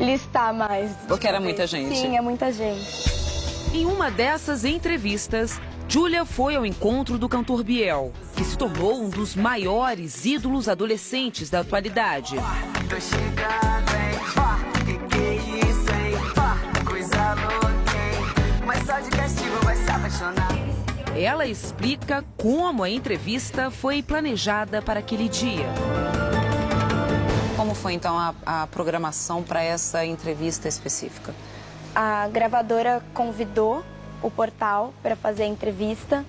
listar mais. Porque era muita gente. Sim, é muita gente. Em uma dessas entrevistas, Júlia foi ao encontro do cantor Biel, que se tornou um dos maiores ídolos adolescentes da atualidade. Tô chegando, hein? Que é isso, hein? Coisa louca, hein? Mas só de castigo vai se apaixonar. Ela explica como a entrevista foi planejada para aquele dia. Como foi, então, a programação para essa entrevista específica? A gravadora convidou o Portal para fazer a entrevista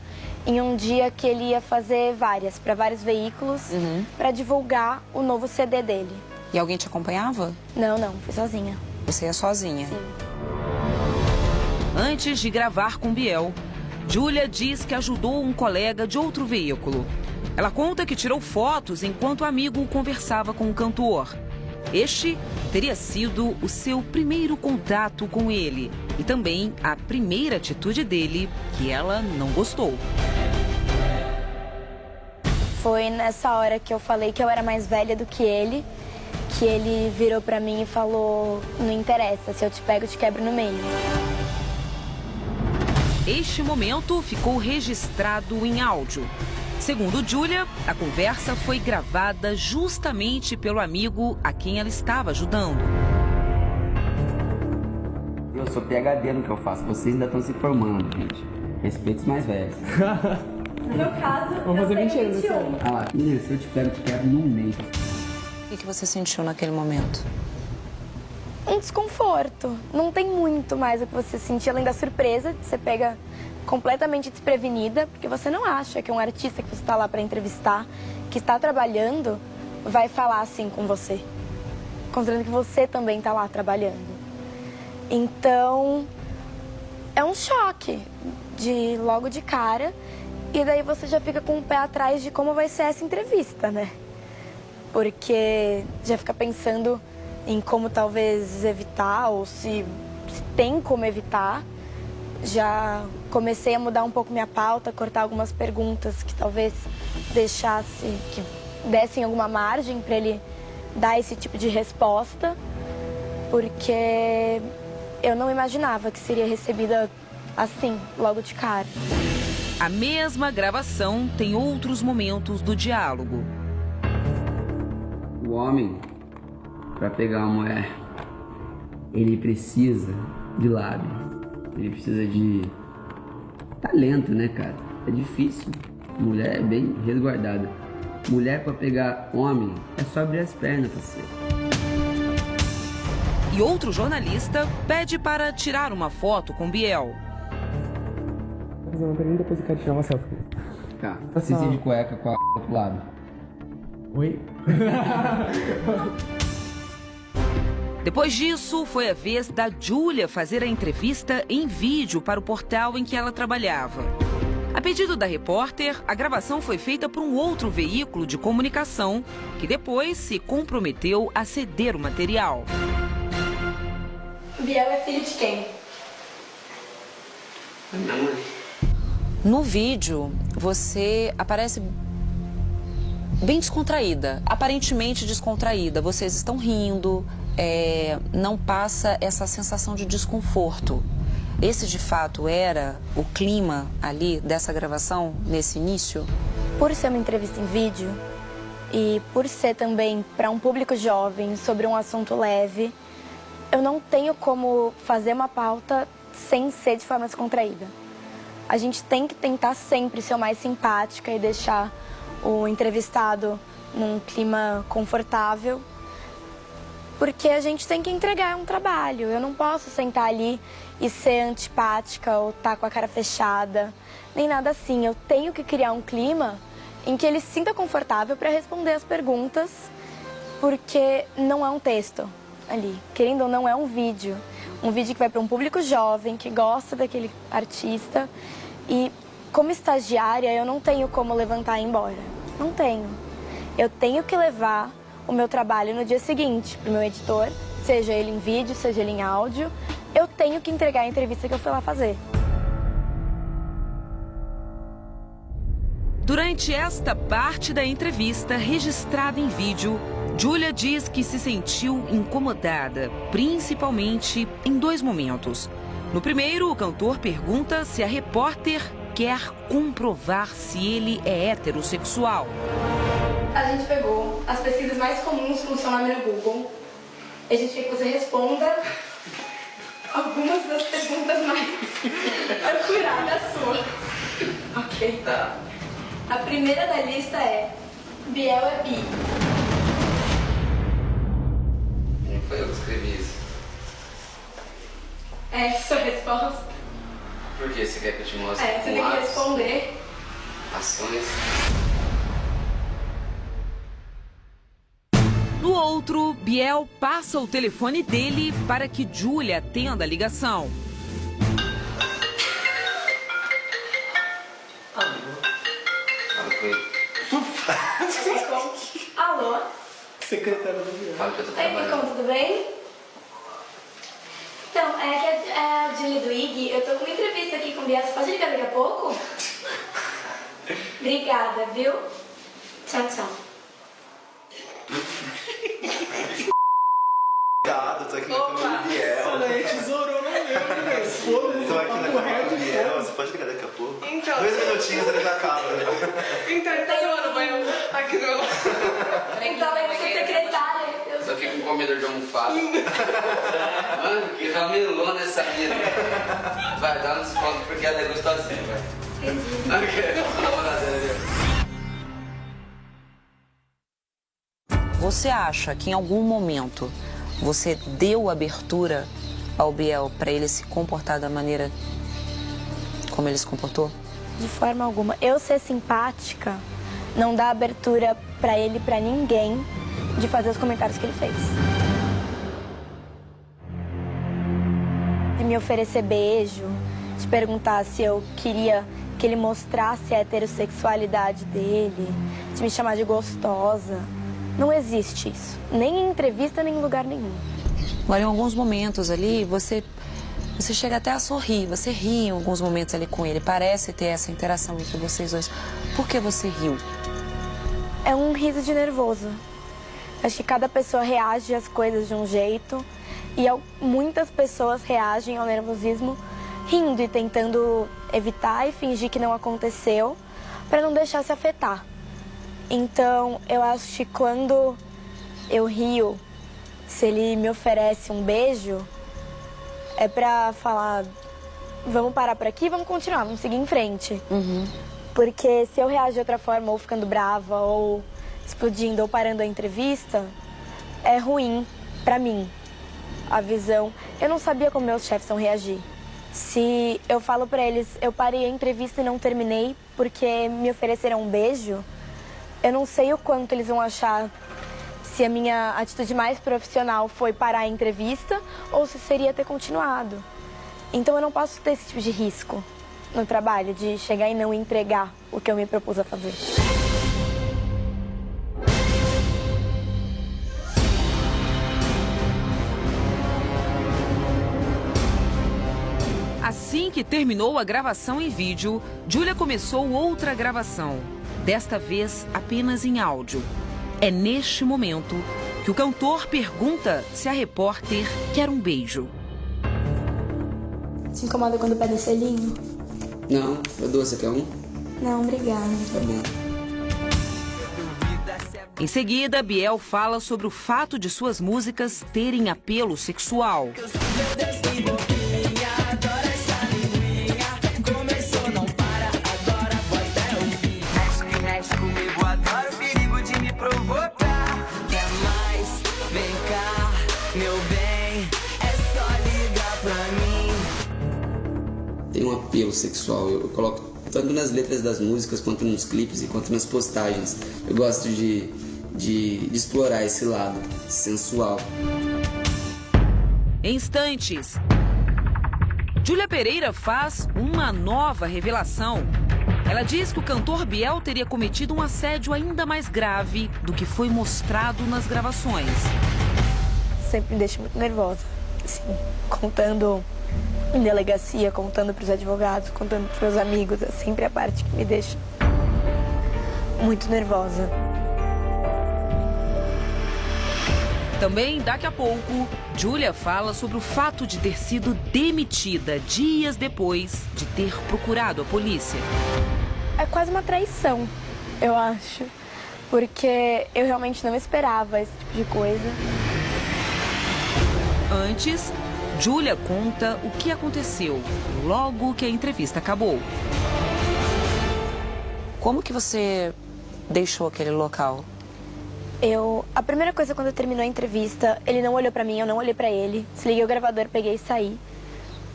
em um dia que ele ia fazer várias, para vários veículos, para divulgar o novo CD dele. E alguém te acompanhava? Não, fui sozinha. Você ia sozinha? Sim. Antes de gravar com Biel, Júlia diz que ajudou um colega de outro veículo. Ela conta que tirou fotos enquanto o amigo conversava com o cantor. Este teria sido o seu primeiro contato com ele e também a primeira atitude dele que ela não gostou. Foi nessa hora que eu falei que eu era mais velha do que ele virou pra mim e falou: não interessa, se eu te pego, eu te quebro no meio. Este momento ficou registrado em áudio. Segundo Júlia, a conversa foi gravada justamente pelo amigo a quem ela estava ajudando. Eu sou PhD no que eu faço, vocês ainda estão se formando, gente. Respeito os mais velhos. No meu caso, vamos fazer 20 anos esse ano. Ah lá, menina, se eu te pego, eu te quebro no meio. O que você sentiu naquele momento? Um desconforto. Não tem muito mais o que você sentir, além da surpresa. Você pega completamente desprevenida, porque você não acha que um artista que você está lá para entrevistar, que está trabalhando, vai falar assim com você. Considerando que você também está lá trabalhando. Então, é um choque logo de cara. E daí você já fica com o pé atrás de como vai ser essa entrevista, né? Porque já fica pensando em como talvez evitar, ou se tem como evitar. Já comecei a mudar um pouco minha pauta, cortar algumas perguntas que talvez que dessem alguma margem para ele dar esse tipo de resposta, porque eu não imaginava que seria recebida assim, logo de cara. A mesma gravação tem outros momentos do diálogo. O homem, para pegar uma mulher, ele precisa de lábio. Ele precisa de talento, né, cara? É difícil. Mulher é bem resguardada. Mulher, para pegar homem, é só abrir as pernas, parceiro. E outro jornalista pede para tirar uma foto com Biel. Vou fazer uma pergunta, depois eu quero tirar uma selfie. Tá. Você de cueca com a pro lado. Oi? Depois disso, foi a vez da Júlia fazer a entrevista em vídeo para o portal em que ela trabalhava. A pedido da repórter, a gravação foi feita por um outro veículo de comunicação, que depois se comprometeu a ceder o material. Biel é filho de quem? No vídeo, você aparece bem descontraída, aparentemente descontraída. Vocês estão rindo. Não passa essa sensação de desconforto. Esse, de fato, era o clima ali dessa gravação, nesse início? Por ser uma entrevista em vídeo e por ser também para um público jovem, sobre um assunto leve, eu não tenho como fazer uma pauta sem ser de forma descontraída. A gente tem que tentar sempre ser o mais simpática e deixar o entrevistado num clima confortável, porque a gente tem que entregar um trabalho. Eu não posso sentar ali e ser antipática ou estar com a cara fechada, nem nada assim. Eu tenho que criar um clima em que ele se sinta confortável para responder as perguntas, porque não é um texto ali. Querendo ou não, é um vídeo. Um vídeo que vai para um público jovem, que gosta daquele artista. E como estagiária, eu não tenho como levantar e ir embora. Não tenho. Eu tenho que levar o meu trabalho no dia seguinte para o meu editor, seja ele em vídeo, seja ele em áudio. Eu tenho que entregar a entrevista que eu fui lá fazer. Durante esta parte da entrevista registrada em vídeo, Júlia diz que se sentiu incomodada, principalmente em 2 momentos. No primeiro, o cantor pergunta se a repórter quer comprovar se ele é heterossexual. A gente pegou as pesquisas mais comuns com o seu nome no Google. A gente quer que você responda algumas das perguntas mais apuradas suas. Ok. Tá. A primeira da lista é: Biel é bi? Não foi eu que escrevi isso. Essa é a sua resposta? Por que você quer que eu te mostre? Você tem que responder. Ações. No outro, Biel passa o telefone dele para que Júlia atenda a ligação. Fala com ele. Alô? Secretário do Biel. Fala que eu tô Oi, trabalhando. Picon, tudo bem? Então, que é a Julia do IG. Eu tô com uma entrevista aqui com o Biel. Você pode ligar daqui a pouco? Obrigada, viu? Tchau, tchau. Tô aqui na câmera do Biel. Tesourou no meu, Tô aqui na câmera do Biel. Você pode ligar daqui a pouco? Então. 2 minutinhos ele já acaba. Então, ele tá tomando banho aqui no... Então, vai ser secretária. Tô aqui com um comedor de almofada. Mano, que ramelona essa mina. Vai dar um desconto porque ela é gostosinha, vai. Entendi. Você acha que em algum momento você deu abertura ao Biel para ele se comportar da maneira como ele se comportou? De forma alguma. Eu ser simpática não dá abertura pra ele, pra ninguém, de fazer os comentários que ele fez. De me oferecer beijo, de perguntar se eu queria que ele mostrasse a heterossexualidade dele, de me chamar de gostosa. Não existe isso. Nem em entrevista, nem em lugar nenhum. Agora, em alguns momentos ali, você chega até a sorrir, você ri em alguns momentos ali com ele. Parece ter essa interação entre vocês dois. Por que você riu? É um riso de nervoso. Acho que cada pessoa reage às coisas de um jeito e muitas pessoas reagem ao nervosismo rindo e tentando evitar e fingir que não aconteceu para não deixar se afetar. Então, eu acho que quando eu rio, se ele me oferece um beijo, é pra falar, vamos parar por aqui, vamos continuar, vamos seguir em frente. Porque se eu reagir de outra forma, ou ficando brava, ou explodindo, ou parando a entrevista, é ruim pra mim, a visão. Eu não sabia como meus chefes vão reagir. Se eu falo pra eles, eu parei a entrevista e não terminei porque me ofereceram um beijo, eu não sei o quanto eles vão achar, se a minha atitude mais profissional foi parar a entrevista ou se seria ter continuado. Então eu não posso ter esse tipo de risco no trabalho, de chegar e não entregar o que eu me propus a fazer. Assim que terminou a gravação em vídeo, Júlia começou outra gravação, desta vez apenas em áudio. É neste momento que o cantor pergunta se a repórter quer um beijo. Se incomoda quando pede selinho? Não, eu dou, você quer um? Não, obrigada. Tá bom. Em seguida, Biel fala sobre o fato de suas músicas terem apelo sexual. Tem um apelo sexual, eu coloco tanto nas letras das músicas, quanto nos clipes e quanto nas postagens. Eu gosto de explorar esse lado sensual. Em instantes, Júlia Pereira faz uma nova revelação. Ela diz que o cantor Biel teria cometido um assédio ainda mais grave do que foi mostrado nas gravações. Sempre me deixa muito nervosa, assim, contando em delegacia, contando para os advogados, contando para os amigos, é sempre a parte que me deixa muito nervosa. Também, daqui a pouco, Júlia fala sobre o fato de ter sido demitida dias depois de ter procurado a polícia. É quase uma traição, eu acho, porque eu realmente não esperava esse tipo de coisa. Antes, Júlia conta o que aconteceu logo que a entrevista acabou. Como que você deixou aquele local? A primeira coisa, quando terminou a entrevista, ele não olhou pra mim, eu não olhei pra ele. Desliguei o gravador, peguei e saí.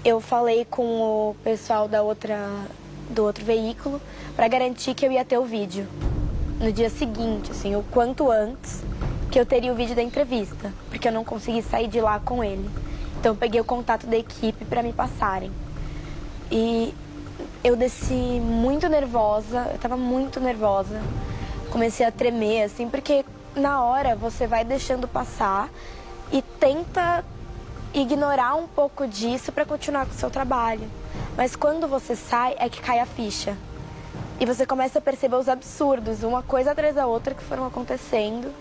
Eu falei com o pessoal do outro veículo pra garantir que eu ia ter o vídeo no dia seguinte, assim, o quanto antes que eu teria o vídeo da entrevista, porque eu não consegui sair de lá com ele. Então eu peguei o contato da equipe pra me passarem. E eu desci muito nervosa, eu tava muito nervosa. Comecei a tremer, assim, porque na hora você vai deixando passar e tenta ignorar um pouco disso para continuar com o seu trabalho. Mas quando você sai, é que cai a ficha. E você começa a perceber os absurdos, uma coisa atrás da outra que foram acontecendo.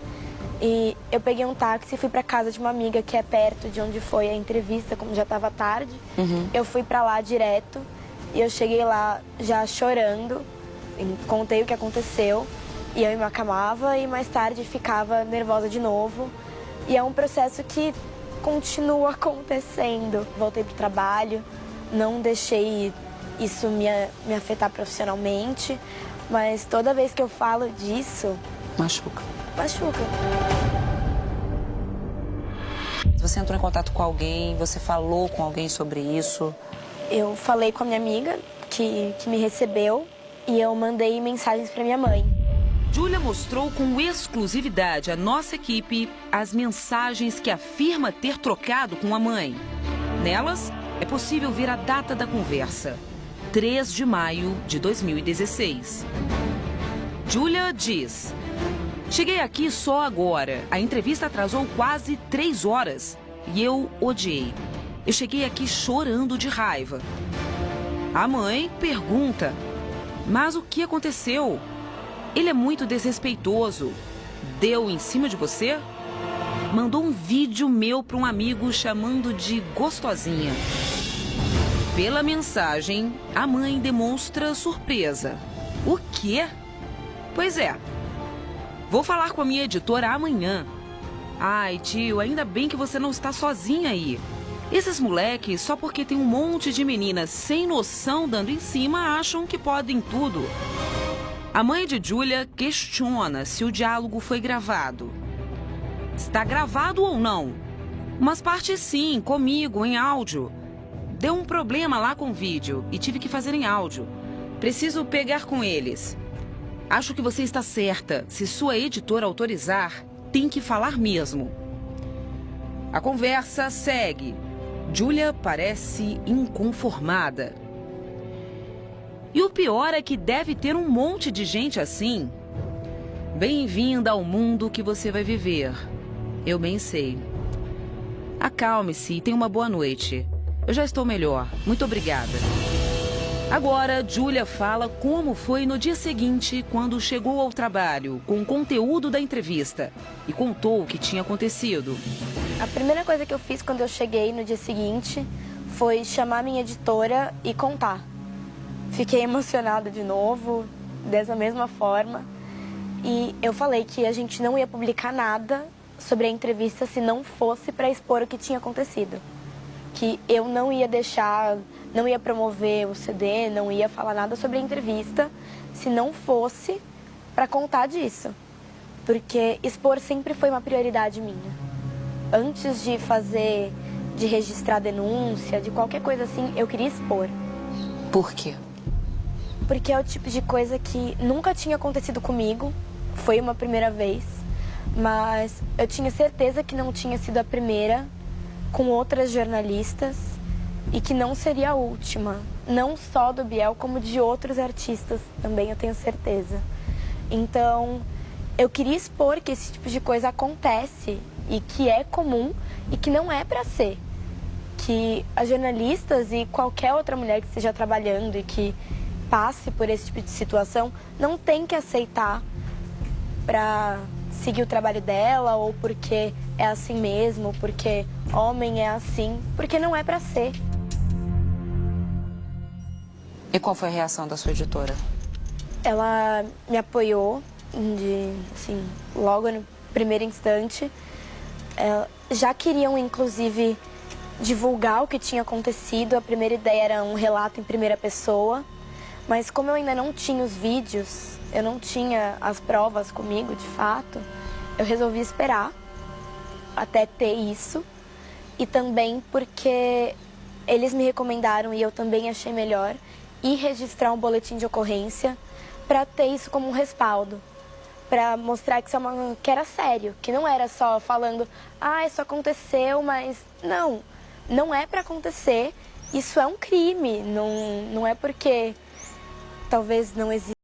E eu peguei um táxi e fui para casa de uma amiga que é perto de onde foi a entrevista, como já estava tarde. Eu fui para lá direto e eu cheguei lá já chorando, contei o que aconteceu. E eu me acalmava e mais tarde ficava nervosa de novo. E é um processo que continua acontecendo. Voltei pro trabalho, não deixei isso me afetar profissionalmente, mas toda vez que eu falo disso... Machuca. Machuca. Você entrou em contato com alguém, você falou com alguém sobre isso? Eu falei com a minha amiga que me recebeu e eu mandei mensagens pra minha mãe. Júlia mostrou com exclusividade à nossa equipe as mensagens que afirma ter trocado com a mãe. Nelas, é possível ver a data da conversa, 3 de maio de 2016. Júlia diz: cheguei aqui só agora. A entrevista atrasou quase 3 horas e eu odiei. Eu cheguei aqui chorando de raiva. A mãe pergunta: mas o que aconteceu? Ele é muito desrespeitoso. Deu em cima de você? Mandou um vídeo meu para um amigo chamando de gostosinha. Pela mensagem, a mãe demonstra surpresa. O quê? Pois é. Vou falar com a minha editora amanhã. Ai, tio, ainda bem que você não está sozinha aí. Esses moleques, só porque tem um monte de meninas sem noção dando em cima, acham que podem tudo. A mãe de Júlia questiona se o diálogo foi gravado. Está gravado ou não? Umas partes sim, comigo, em áudio. Deu um problema lá com o vídeo e tive que fazer em áudio. Preciso pegar com eles. Acho que você está certa. Se sua editora autorizar, tem que falar mesmo. A conversa segue. Júlia parece inconformada. E o pior é que deve ter um monte de gente assim. Bem-vinda ao mundo que você vai viver. Eu bem sei. Acalme-se e tenha uma boa noite. Eu já estou melhor. Muito obrigada. Agora, Júlia fala como foi no dia seguinte, quando chegou ao trabalho, com o conteúdo da entrevista, e contou o que tinha acontecido. A primeira coisa que eu fiz quando eu cheguei no dia seguinte foi chamar minha editora e contar. Fiquei emocionada de novo, dessa mesma forma. E eu falei que a gente não ia publicar nada sobre a entrevista se não fosse para expor o que tinha acontecido. Que eu não ia deixar, não ia promover o CD, não ia falar nada sobre a entrevista se não fosse para contar disso. Porque expor sempre foi uma prioridade minha. Antes de registrar denúncia, de qualquer coisa assim, eu queria expor. Por quê? Porque é o tipo de coisa que nunca tinha acontecido comigo, foi uma primeira vez, mas eu tinha certeza que não tinha sido a primeira com outras jornalistas e que não seria a última, não só do Biel, como de outros artistas também, eu tenho certeza. Então, eu queria expor que esse tipo de coisa acontece e que é comum e que não é para ser. Que as jornalistas e qualquer outra mulher que esteja trabalhando e que passe por esse tipo de situação não tem que aceitar para seguir o trabalho dela, ou porque é assim mesmo, porque homem é assim, porque não é pra ser. E qual foi a reação da sua editora? Ela me apoiou, assim, logo no primeiro instante. Já queriam, inclusive, divulgar o que tinha acontecido. A primeira ideia era um relato em primeira pessoa, mas como eu ainda não tinha os vídeos, eu não tinha as provas comigo, de fato, eu resolvi esperar até ter isso. E também porque eles me recomendaram, e eu também achei melhor, ir registrar um boletim de ocorrência para ter isso como um respaldo, para mostrar que que era sério, que não era só falando, isso aconteceu, mas não é para acontecer, isso é um crime, não é porque talvez não exista